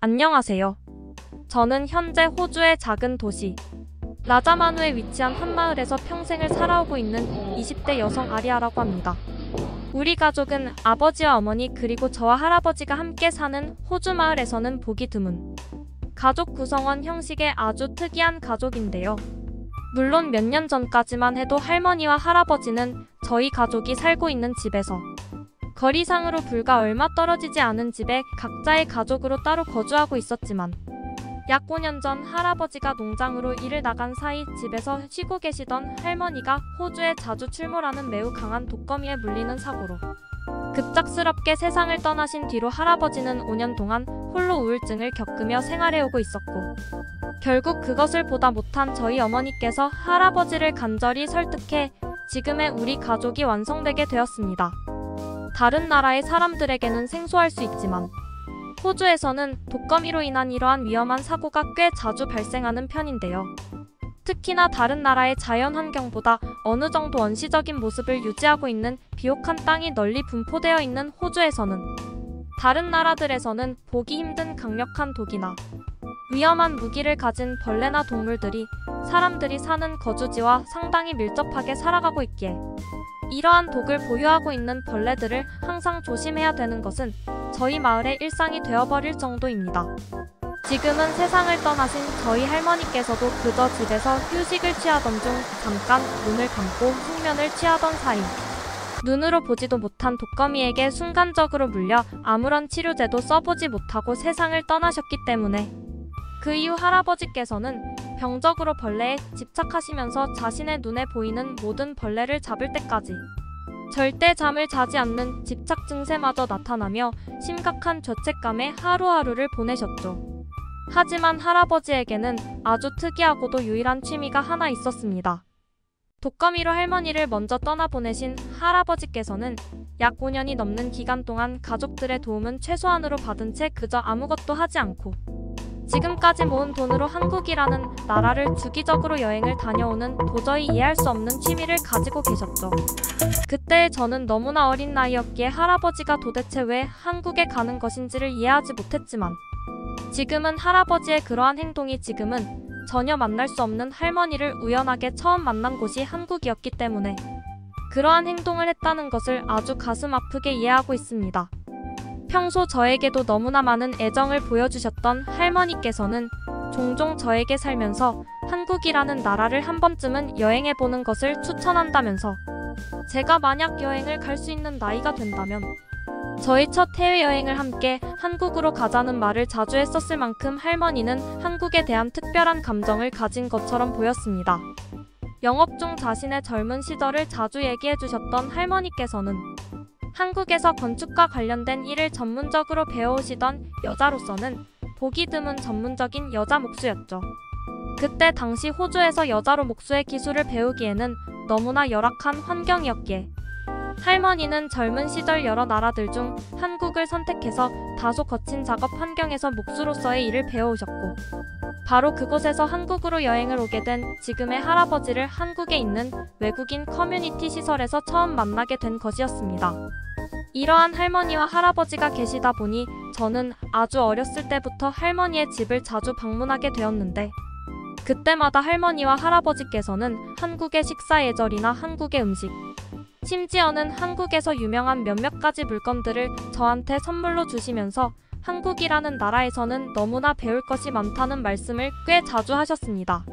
안녕하세요. 저는 현재 호주의 작은 도시 라자마누에 위치한 한 마을에서 평생을 살아오고 있는 20대 여성 아리아라고 합니다. 우리 가족은 아버지와 어머니 그리고 저와 할아버지가 함께 사는 호주 마을에서는 보기 드문 가족 구성원 형식의 아주 특이한 가족인데요. 물론 몇 년 전까지만 해도 할머니와 할아버지는 저희 가족이 살고 있는 집에서 거리상으로 불과 얼마 떨어지지 않은 집에 각자의 가족으로 따로 거주하고 있었지만 약 5년 전 할아버지가 농장으로 일을 나간 사이 집에서 쉬고 계시던 할머니가 호주에 자주 출몰하는 매우 강한 독거미에 물리는 사고로 급작스럽게 세상을 떠나신 뒤로 할아버지는 5년 동안 홀로 우울증을 겪으며 생활해오고 있었고 결국 그것을 보다 못한 저희 어머니께서 할아버지를 간절히 설득해 지금의 우리 가족이 완성되게 되었습니다. 다른 나라의 사람들에게는 생소할 수 있지만 호주에서는 독거미로 인한 이러한 위험한 사고가 꽤 자주 발생하는 편인데요. 특히나 다른 나라의 자연 환경보다 어느 정도 원시적인 모습을 유지하고 있는 비옥한 땅이 널리 분포되어 있는 호주에서는 다른 나라들에서는 보기 힘든 강력한 독이나 위험한 무기를 가진 벌레나 동물들이 사람들이 사는 거주지와 상당히 밀접하게 살아가고 있기에 이러한 독을 보유하고 있는 벌레들을 항상 조심해야 되는 것은 저희 마을의 일상이 되어버릴 정도입니다. 지금은 세상을 떠나신 저희 할머니께서도 그저 집에서 휴식을 취하던 중 잠깐 눈을 감고 숙면을 취하던 사이 눈으로 보지도 못한 독거미에게 순간적으로 물려 아무런 치료제도 써보지 못하고 세상을 떠나셨기 때문에 그 이후 할아버지께서는 병적으로 벌레에 집착하시면서 자신의 눈에 보이는 모든 벌레를 잡을 때까지 절대 잠을 자지 않는 집착 증세마저 나타나며 심각한 죄책감에 하루하루를 보내셨죠. 하지만 할아버지에게는 아주 특이하고도 유일한 취미가 하나 있었습니다. 독거미로 할머니를 먼저 떠나보내신 할아버지께서는 약 5년이 넘는 기간 동안 가족들의 도움은 최소한으로 받은 채 그저 아무것도 하지 않고 지금까지 모은 돈으로 한국이라는 나라를 주기적으로 여행을 다녀오는 도저히 이해할 수 없는 취미를 가지고 계셨죠. 그때 저는 너무나 어린 나이였기에 할아버지가 도대체 왜 한국에 가는 것인지를 이해하지 못했지만 지금은 할아버지의 그러한 행동이 지금은 전혀 만날 수 없는 할머니를 우연하게 처음 만난 곳이 한국이었기 때문에 그러한 행동을 했다는 것을 아주 가슴 아프게 이해하고 있습니다. 평소 저에게도 너무나 많은 애정을 보여주셨던 할머니께서는 종종 저에게 살면서 한국이라는 나라를 한 번쯤은 여행해보는 것을 추천한다면서 제가 만약 여행을 갈 수 있는 나이가 된다면 저희 첫 해외여행을 함께 한국으로 가자는 말을 자주 했었을 만큼 할머니는 한국에 대한 특별한 감정을 가진 것처럼 보였습니다. 영업 중 자신의 젊은 시절을 자주 얘기해 주셨던 할머니께서는 한국에서 건축과 관련된 일을 전문적으로 배워오시던 여자로서는 보기 드문 전문적인 여자 목수였죠. 그때 당시 호주에서 여자로 목수의 기술을 배우기에는 너무나 열악한 환경이었기에 할머니는 젊은 시절 여러 나라들 중 한국을 선택해서 다소 거친 작업 환경에서 목수로서의 일을 배워오셨고 바로 그곳에서 한국으로 여행을 오게 된 지금의 할아버지를 한국에 있는 외국인 커뮤니티 시설에서 처음 만나게 된 것이었습니다. 이러한 할머니와 할아버지가 계시다 보니 저는 아주 어렸을 때부터 할머니의 집을 자주 방문하게 되었는데 그때마다 할머니와 할아버지께서는 한국의 식사 예절이나 한국의 음식 심지어는 한국에서 유명한 몇몇 가지 물건들을 저한테 선물로 주시면서 한국이라는 나라에서는 너무나 배울 것이 많다는 말씀을 꽤 자주 하셨습니다.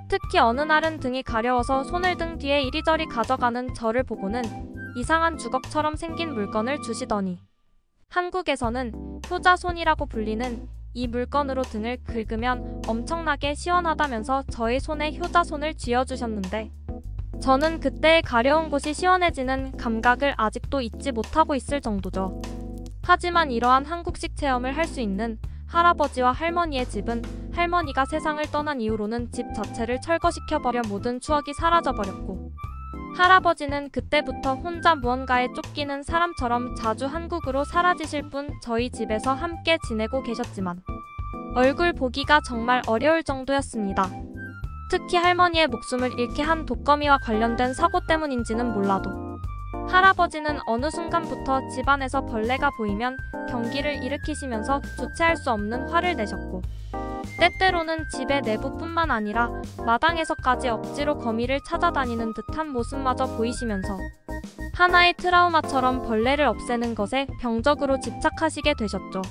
특히 어느 날은 등이 가려워서 손을 등 뒤에 이리저리 가져가는 저를 보고는 이상한 주걱처럼 생긴 물건을 주시더니 한국에서는 효자손이라고 불리는 이 물건으로 등을 긁으면 엄청나게 시원하다면서 저의 손에 효자손을 쥐어주셨는데 저는 그때의 가려운 곳이 시원해지는 감각을 아직도 잊지 못하고 있을 정도죠. 하지만 이러한 한국식 체험을 할 수 있는 할아버지와 할머니의 집은 할머니가 세상을 떠난 이후로는 집 자체를 철거시켜버려 모든 추억이 사라져버렸고 할아버지는 그때부터 혼자 무언가에 쫓기는 사람처럼 자주 한국으로 사라지실 뿐 저희 집에서 함께 지내고 계셨지만 얼굴 보기가 정말 어려울 정도였습니다. 특히 할머니의 목숨을 잃게 한 독거미와 관련된 사고 때문인지는 몰라도 할아버지는 어느 순간부터 집안에서 벌레가 보이면 경기를 일으키시면서 주체할 수 없는 화를 내셨고, 때때로는 집의 내부뿐만 아니라 마당에서까지 억지로 거미를 찾아다니는 듯한 모습마저 보이시면서 하나의 트라우마처럼 벌레를 없애는 것에 병적으로 집착하시게 되셨죠.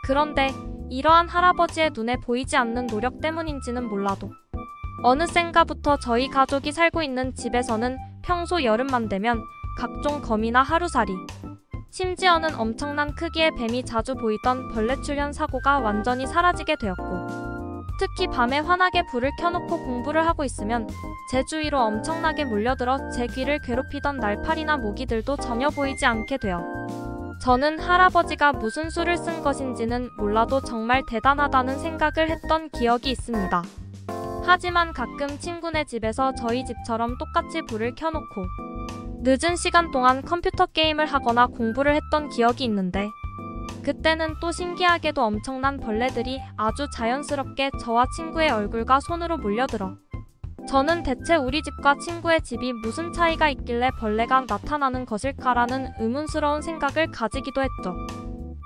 그런데 이러한 할아버지의 눈에 보이지 않는 노력 때문인지는 몰라도 어느샌가부터 저희 가족이 살고 있는 집에서는 평소 여름만 되면 각종 거미나 하루살이, 심지어는 엄청난 크기의 뱀이 자주 보이던 벌레 출현 사고가 완전히 사라지게 되었고, 특히 밤에 환하게 불을 켜놓고 공부를 하고 있으면 제 주위로 엄청나게 몰려들어 제 귀를 괴롭히던 날파리나 모기들도 전혀 보이지 않게 되어 저는 할아버지가 무슨 수를 쓴 것인지는 몰라도 정말 대단하다는 생각을 했던 기억이 있습니다. 하지만 가끔 친구네 집에서 저희 집처럼 똑같이 불을 켜놓고 늦은 시간 동안 컴퓨터 게임을 하거나 공부를 했던 기억이 있는데, 그때는 또 신기하게도 엄청난 벌레들이 아주 자연스럽게 저와 친구의 얼굴과 손으로 몰려들어 저는 대체 우리 집과 친구의 집이 무슨 차이가 있길래 벌레가 나타나는 것일까라는 의문스러운 생각을 가지기도 했죠.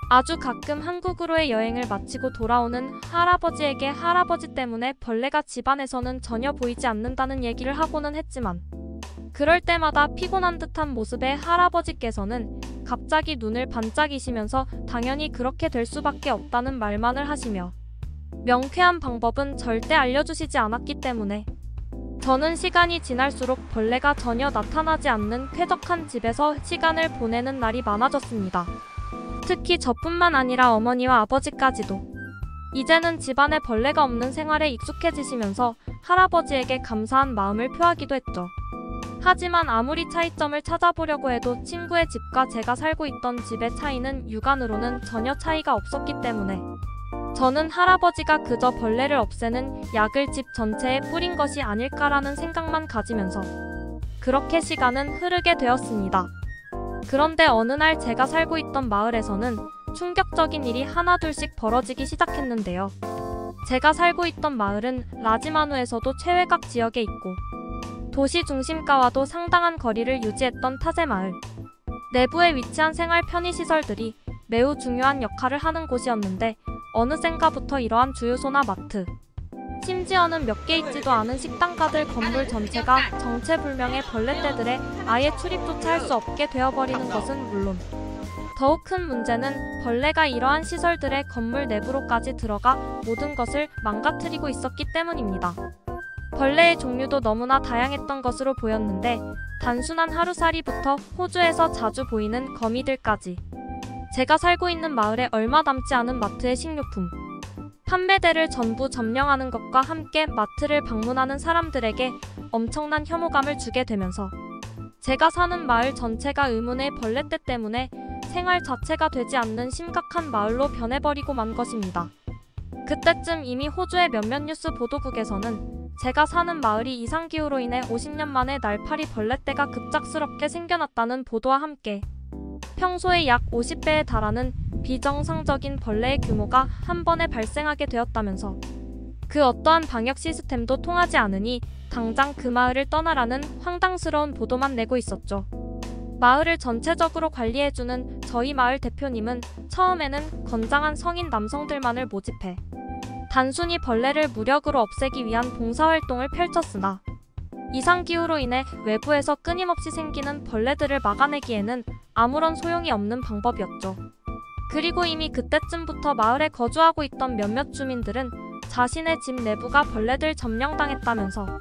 아주 가끔 한국으로의 여행을 마치고 돌아오는 할아버지에게 할아버지 때문에 벌레가 집안에서는 전혀 보이지 않는다는 얘기를 하고는 했지만, 그럴 때마다 피곤한 듯한 모습의 할아버지께서는 갑자기 눈을 반짝이시면서 당연히 그렇게 될 수밖에 없다는 말만을 하시며 명쾌한 방법은 절대 알려주시지 않았기 때문에 저는 시간이 지날수록 벌레가 전혀 나타나지 않는 쾌적한 집에서 시간을 보내는 날이 많아졌습니다. 특히 저뿐만 아니라 어머니와 아버지까지도 이제는 집안에 벌레가 없는 생활에 익숙해지시면서 할아버지에게 감사한 마음을 표하기도 했죠. 하지만 아무리 차이점을 찾아보려고 해도 친구의 집과 제가 살고 있던 집의 차이는 육안으로는 전혀 차이가 없었기 때문에 저는 할아버지가 그저 벌레를 없애는 약을 집 전체에 뿌린 것이 아닐까라는 생각만 가지면서 그렇게 시간은 흐르게 되었습니다. 그런데 어느 날 제가 살고 있던 마을에서는 충격적인 일이 하나둘씩 벌어지기 시작했는데요. 제가 살고 있던 마을은 라지마누에서도 최외곽 지역에 있고 도시 중심가와도 상당한 거리를 유지했던 타제 마을. 내부에 위치한 생활 편의시설들이 매우 중요한 역할을 하는 곳이었는데, 어느샌가부터 이러한 주유소나 마트, 심지어는 몇 개 있지도 않은 식당가들 건물 전체가 정체불명의 벌레떼들에 아예 출입조차 할 수 없게 되어버리는 것은 물론, 더욱 큰 문제는 벌레가 이러한 시설들의 건물 내부로까지 들어가 모든 것을 망가뜨리고 있었기 때문입니다. 벌레의 종류도 너무나 다양했던 것으로 보였는데, 단순한 하루살이부터 호주에서 자주 보이는 거미들까지 제가 살고 있는 마을에 얼마 남지 않은 마트의 식료품 판매대를 전부 점령하는 것과 함께 마트를 방문하는 사람들에게 엄청난 혐오감을 주게 되면서 제가 사는 마을 전체가 의문의 벌레떼 때문에 생활 자체가 되지 않는 심각한 마을로 변해버리고 만 것입니다. 그때쯤 이미 호주의 몇몇 뉴스 보도국에서는 제가 사는 마을이 이상기후로 인해 50년 만에 날파리 벌레떼가 급작스럽게 생겨났다는 보도와 함께 평소의 약 50배에 달하는 비정상적인 벌레의 규모가 한 번에 발생하게 되었다면서 그 어떠한 방역 시스템도 통하지 않으니 당장 그 마을을 떠나라는 황당스러운 보도만 내고 있었죠. 마을을 전체적으로 관리해주는 저희 마을 대표님은 처음에는 건장한 성인 남성들만을 모집해 단순히 벌레를 무력으로 없애기 위한 봉사활동을 펼쳤으나 이상기후로 인해 외부에서 끊임없이 생기는 벌레들을 막아내기에는 아무런 소용이 없는 방법이었죠. 그리고 이미 그때쯤부터 마을에 거주하고 있던 몇몇 주민들은 자신의 집 내부가 벌레들 점령당했다면서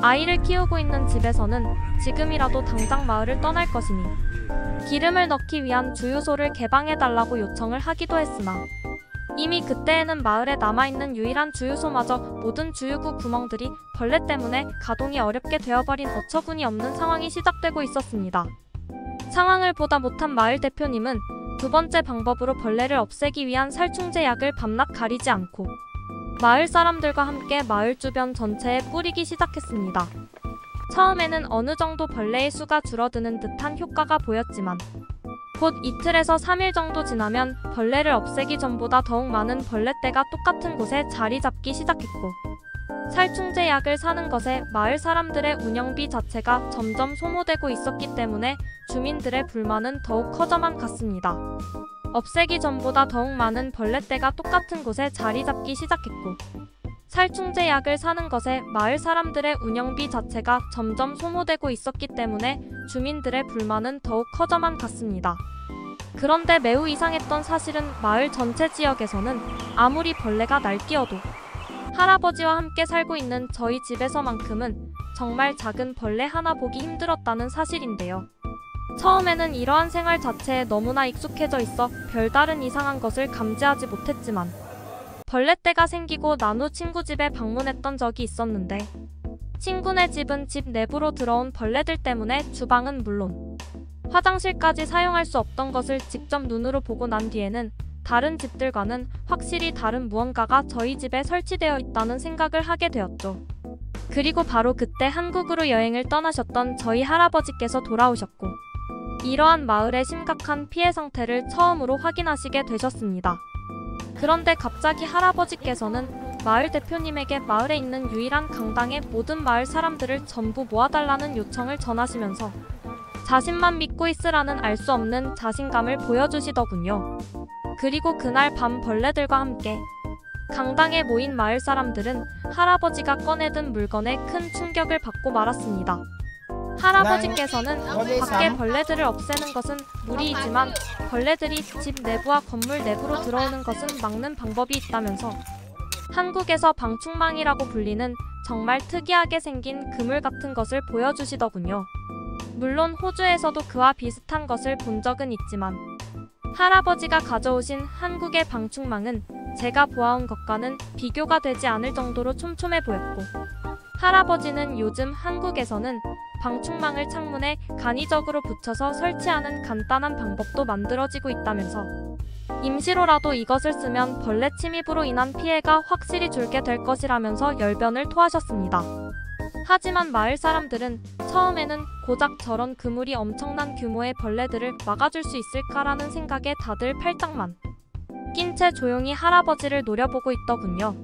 아이를 키우고 있는 집에서는 지금이라도 당장 마을을 떠날 것이니 기름을 넣기 위한 주유소를 개방해달라고 요청을 하기도 했으나 이미 그때에는 마을에 남아있는 유일한 주유소마저 모든 주유구 구멍들이 벌레 때문에 가동이 어렵게 되어버린 어처구니 없는 상황이 시작되고 있었습니다. 상황을 보다 못한 마을 대표님은 두 번째 방법으로 벌레를 없애기 위한 살충제 약을 밤낮 가리지 않고 마을 사람들과 함께 마을 주변 전체에 뿌리기 시작했습니다. 처음에는 어느 정도 벌레의 수가 줄어드는 듯한 효과가 보였지만 곧 이틀에서 3일 정도 지나면 벌레를 없애기 전보다 더욱 많은 벌레떼가 똑같은 곳에 자리 잡기 시작했고 살충제 약을 사는 것에 마을 사람들의 운영비 자체가 점점 소모되고 있었기 때문에 주민들의 불만은 더욱 커져만 갔습니다. 없애기 전보다 더욱 많은 벌레떼가 똑같은 곳에 자리 잡기 시작했고, 살충제 약을 사는 것에 마을 사람들의 운영비 자체가 점점 소모되고 있었기 때문에 주민들의 불만은 더욱 커져만 갔습니다. 그런데 매우 이상했던 사실은 마을 전체 지역에서는 아무리 벌레가 날뛰어도 할아버지와 함께 살고 있는 저희 집에서만큼은 정말 작은 벌레 하나 보기 힘들었다는 사실인데요. 처음에는 이러한 생활 자체에 너무나 익숙해져 있어 별다른 이상한 것을 감지하지 못했지만, 벌레떼가 생기고 난 후 친구 집에 방문했던 적이 있었는데, 친구네 집은 집 내부로 들어온 벌레들 때문에 주방은 물론 화장실까지 사용할 수 없던 것을 직접 눈으로 보고 난 뒤에는 다른 집들과는 확실히 다른 무언가가 저희 집에 설치되어 있다는 생각을 하게 되었죠. 그리고 바로 그때 한국으로 여행을 떠나셨던 저희 할아버지께서 돌아오셨고, 이러한 마을의 심각한 피해 상태를 처음으로 확인하시게 되셨습니다. 그런데 갑자기 할아버지께서는 마을 대표님에게 마을에 있는 유일한 강당에 모든 마을 사람들을 전부 모아달라는 요청을 전하시면서 자신만 믿고 있으라는 알 수 없는 자신감을 보여주시더군요. 그리고 그날 밤 벌레들과 함께 강당에 모인 마을 사람들은 할아버지가 꺼내든 물건에 큰 충격을 받고 말았습니다. 할아버지께서는 밖에 벌레들을 없애는 것은 무리이지만 벌레들이 집 내부와 건물 내부로 들어오는 것은 막는 방법이 있다면서 한국에서 방충망이라고 불리는 정말 특이하게 생긴 그물 같은 것을 보여주시더군요. 물론 호주에서도 그와 비슷한 것을 본 적은 있지만 할아버지가 가져오신 한국의 방충망은 제가 보아온 것과는 비교가 되지 않을 정도로 촘촘해 보였고, 할아버지는 요즘 한국에서는 방충망을 창문에 간이적으로 붙여서 설치하는 간단한 방법도 만들어지고 있다면서 임시로라도 이것을 쓰면 벌레 침입으로 인한 피해가 확실히 줄게 될 것이라면서 열변을 토하셨습니다. 하지만 마을 사람들은 처음에는 고작 저런 그물이 엄청난 규모의 벌레들을 막아줄 수 있을까라는 생각에 다들 팔짱만 낀 채 조용히 할아버지를 노려보고 있더군요.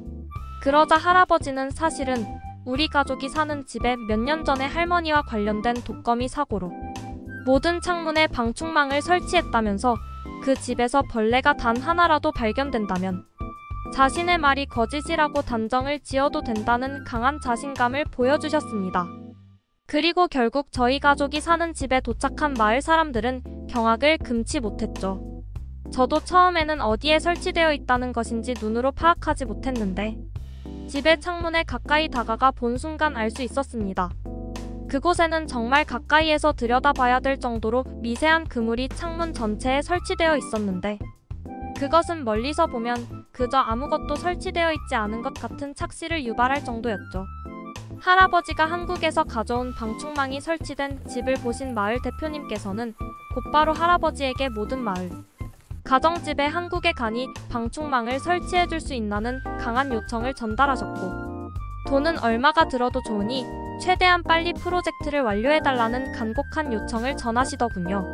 그러자 할아버지는 사실은 우리 가족이 사는 집에 몇 년 전에 할머니와 관련된 독거미 사고로 모든 창문에 방충망을 설치했다면서 그 집에서 벌레가 단 하나라도 발견된다면 자신의 말이 거짓이라고 단정을 지어도 된다는 강한 자신감을 보여주셨습니다. 그리고 결국 저희 가족이 사는 집에 도착한 마을 사람들은 경악을 금치 못했죠. 저도 처음에는 어디에 설치되어 있다는 것인지 눈으로 파악하지 못했는데 집의 창문에 가까이 다가가 본 순간 알 수 있었습니다. 그곳에는 정말 가까이에서 들여다봐야 될 정도로 미세한 그물이 창문 전체에 설치되어 있었는데, 그것은 멀리서 보면 그저 아무것도 설치되어 있지 않은 것 같은 착시를 유발할 정도였죠. 할아버지가 한국에서 가져온 방충망이 설치된 집을 보신 마을 대표님께서는 곧바로 할아버지에게 모든 마을 가정집에 한국에 가니 방충망을 설치해줄 수 있나는 강한 요청을 전달하셨고, 돈은 얼마가 들어도 좋으니 최대한 빨리 프로젝트를 완료해달라는 간곡한 요청을 전하시더군요.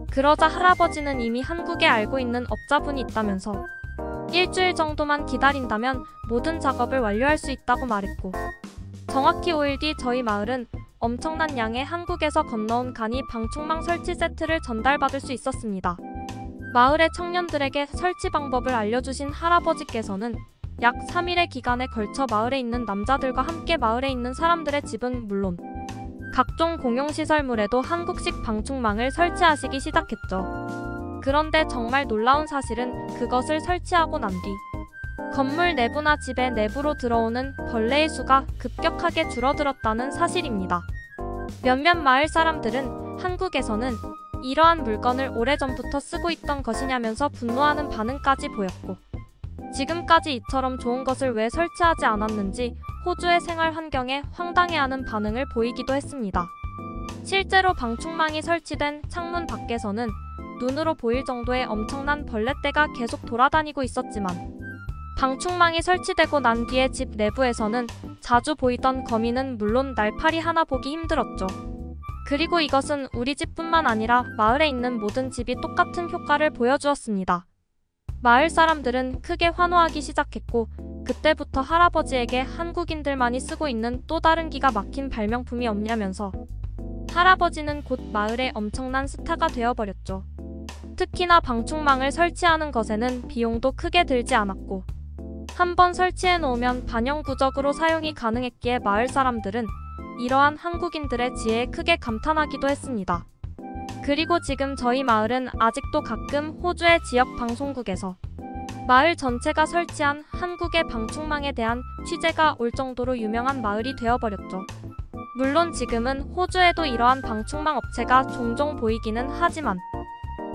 그러자 할아버지는 이미 한국에 알고 있는 업자분이 있다면서 일주일 정도만 기다린다면 모든 작업을 완료할 수 있다고 말했고, 정확히 5일 뒤 저희 마을은 엄청난 양의 한국에서 건너온 간이 방충망 설치 세트를 전달받을 수 있었습니다. 마을의 청년들에게 설치 방법을 알려주신 할아버지께서는 약 3일의 기간에 걸쳐 마을에 있는 남자들과 함께 마을에 있는 사람들의 집은 물론 각종 공용시설물에도 한국식 방충망을 설치하시기 시작했죠. 그런데 정말 놀라운 사실은 그것을 설치하고 난 뒤 건물 내부나 집의 내부로 들어오는 벌레의 수가 급격하게 줄어들었다는 사실입니다. 몇몇 마을 사람들은 한국에서는 이러한 물건을 오래전부터 쓰고 있던 것이냐면서 분노하는 반응까지 보였고, 지금까지 이처럼 좋은 것을 왜 설치하지 않았는지 호주의 생활 환경에 황당해하는 반응을 보이기도 했습니다. 실제로 방충망이 설치된 창문 밖에서는 눈으로 보일 정도의 엄청난 벌레떼가 계속 돌아다니고 있었지만, 방충망이 설치되고 난 뒤에 집 내부에서는 자주 보이던 거미는 물론 날파리 하나 보기 힘들었죠. 그리고 이것은 우리 집뿐만 아니라 마을에 있는 모든 집이 똑같은 효과를 보여주었습니다. 마을 사람들은 크게 환호하기 시작했고, 그때부터 할아버지에게 한국인들만이 쓰고 있는 또 다른 기가 막힌 발명품이 없냐면서 할아버지는 곧 마을의 엄청난 스타가 되어버렸죠. 특히나 방충망을 설치하는 것에는 비용도 크게 들지 않았고 한번 설치해 놓으면 반영구적으로 사용이 가능했기에 마을 사람들은 이러한 한국인들의 지혜에 크게 감탄하기도 했습니다. 그리고 지금 저희 마을은 아직도 가끔 호주의 지역 방송국에서 마을 전체가 설치한 한국의 방충망에 대한 취재가 올 정도로 유명한 마을이 되어버렸죠. 물론 지금은 호주에도 이러한 방충망 업체가 종종 보이기는 하지만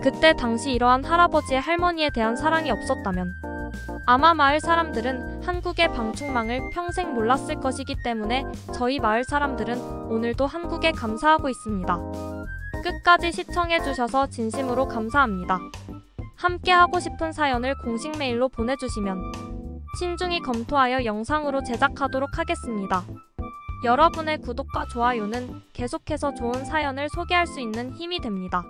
그때 당시 이러한 할아버지의 할머니에 대한 사랑이 없었다면 아마 마을 사람들은 한국의 방충망을 평생 몰랐을 것이기 때문에 저희 마을 사람들은 오늘도 한국에 감사하고 있습니다. 끝까지 시청해주셔서 진심으로 감사합니다. 함께 하고 싶은 사연을 공식 메일로 보내주시면 신중히 검토하여 영상으로 제작하도록 하겠습니다. 여러분의 구독과 좋아요는 계속해서 좋은 사연을 소개할 수 있는 힘이 됩니다.